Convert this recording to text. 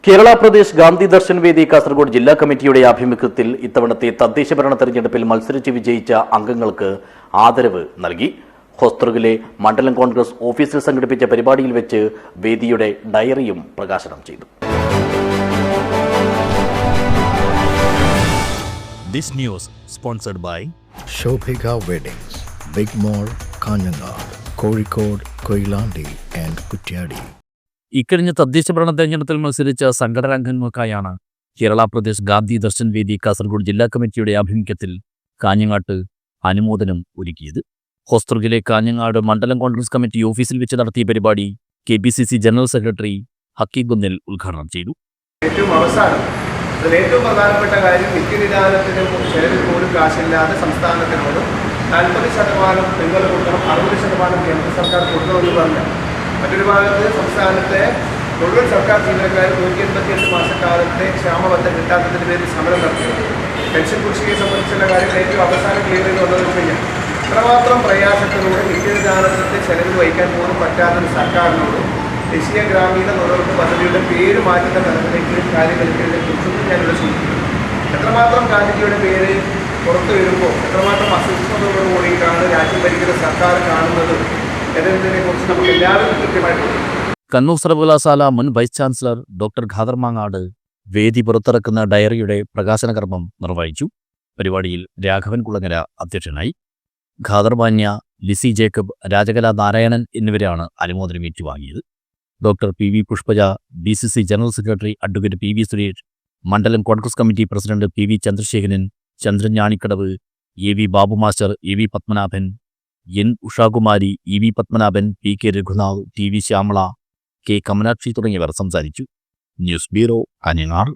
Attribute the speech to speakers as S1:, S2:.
S1: കേരള പ്രദേശ് ഗാന്ധി ദർശൻ വേദി കാസർഗോഡ് ജില്ലാ കമ്മിറ്റിയുടെ ആഭിമുഖ്യത്തിൽ ഇത്തവണത്തെ തദ്ദേശഭരണ തെരഞ്ഞെടുപ്പിൽ മത്സരിച്ച് വിജയിച്ച അംഗങ്ങൾക്ക് ആദരവ് നൽകി. ഹോസ്തൃകിലെ മണ്ഡലം കോൺഗ്രസ് ഓഫീസിൽ സംഘടിപ്പിച്ച പരിപാടിയിൽ വെച്ച് വേദിയുടെ ഡയറിയും പ്രകാശനം ചെയ്തു.
S2: This news sponsored by
S3: Shobhika Weddings, Big Mall, Kanyanad, Kozhikode, Koilandi and Kutyadi.
S2: ഇക്കഴിഞ്ഞ തദ്ദേശഭരണ തെരഞ്ഞെടുപ്പിൽ മത്സരിച്ച സംഘടനാംഗങ്ങൾക്കായാണ് കേരള പ്രദേശ് ഗാന്ധി ദർശൻ വേദി കാസർഗോഡ് ജില്ലാ കമ്മിറ്റിയുടെ ആഭിമുഖ്യത്തിൽ കാഞ്ഞങ്ങാട്ട് അനുമോദനം ഒരുക്കിയത്. ഹോസ്തൃകിലെ കാഞ്ഞങ്ങാട് മണ്ഡലം കോൺഗ്രസ് കമ്മിറ്റി ഓഫീസിൽ വെച്ച് നടത്തിയ പരിപാടി KPCC ജനറൽ സെക്രട്ടറി ഹക്കീം കുന്നിൽ ഉദ്ഘാടനം ചെയ്തു.
S4: ഏറ്റവും പ്രധാനപ്പെട്ട കാര്യം നിത്യനിദാനത്തിനും ചെലവിൽ പോലും കാശില്ലാതെ സംസ്ഥാനത്തിനോട് 40% നിങ്ങൾ കൊടുക്കണം, 60% കേന്ദ്ര സർക്കാർ കൊടുക്കണമെന്ന് പറഞ്ഞു. മറ്റൊരു ഭാഗത്ത് സംസ്ഥാനത്തെ മുഴുവൻ സർക്കാർ ജീവനക്കാർ 188 മാസക്കാലത്തെ ക്ഷാമബദ്ധ കിട്ടാത്തതിൻ്റെ പേരിൽ സമരം നടത്തിയത്. പെൻഷൻ കുടിശ്ശികയെ സംബന്ധിച്ചുള്ള കാര്യങ്ങൾ ഏറ്റവും അവസാനം ക്ലിയർ ചെയ്ത് വന്നതെന്ന് കഴിഞ്ഞാൽ ഇത്രമാത്രം പ്രയാസത്തിലൂടെ നിത്യനിദാനത്തെ ചെലവിൽ വഹിക്കാൻ പോലും പറ്റാത്ത സർക്കാരിനോട് ദേശീയ ഗ്രാമീണ തൊഴിലുറപ്പ് പദ്ധതിയുടെ പേര് മാറ്റുന്ന തലത്തിലേക്ക് കാര്യങ്ങളിലെ കുറിച്ചൊന്നും ഞാനിവിടെ സൂചിപ്പിക്കുന്നു. എത്രമാത്രം ഗാന്ധിജിയുടെ പേര് പുറത്തു വരുമ്പോൾ എത്രമാത്രം അസഹിഷ്ണുതയോടുകൂടിയിട്ടാണ് രാജ്യം ഭരിക്കുന്ന സർക്കാർ കാണുന്നത് എന്നതിനെ കുറിച്ച് നമുക്ക് എല്ലാവരും കൃത്യമായിട്ട്.
S2: കണ്ണൂർ സർവകലാശാല മുൻ vice chancellor doctor Khader Mangad വേദി പുറത്തിറക്കുന്ന ഡയറിയുടെ പ്രകാശന കർമ്മം നിർവഹിച്ചു. പരിപാടിയിൽ രാഘവൻ കുളങ്ങര അധ്യക്ഷനായി. ഖാദർ മാന്യ, ലിസി ജേക്കബ്, രാജകല നാരായണൻ എന്നിവരാണ് അനുമോദനം ഏറ്റുവാങ്ങിയത്. Doctor PV Pushpaja, DCC general secretary advocate PV Suresh, മണ്ഡലം Congress committee president PV Chandrasekharan, Chandran Njanikkadavu, AV Babu master, AV Padmanabhan, N Ushakumari, EV Padmanabhan, PK Raghunath, TV Shyamala, K Kamalakshi തുടങ്ങിയവർ സംസാരിച്ചു. News bureau, Kanhangad.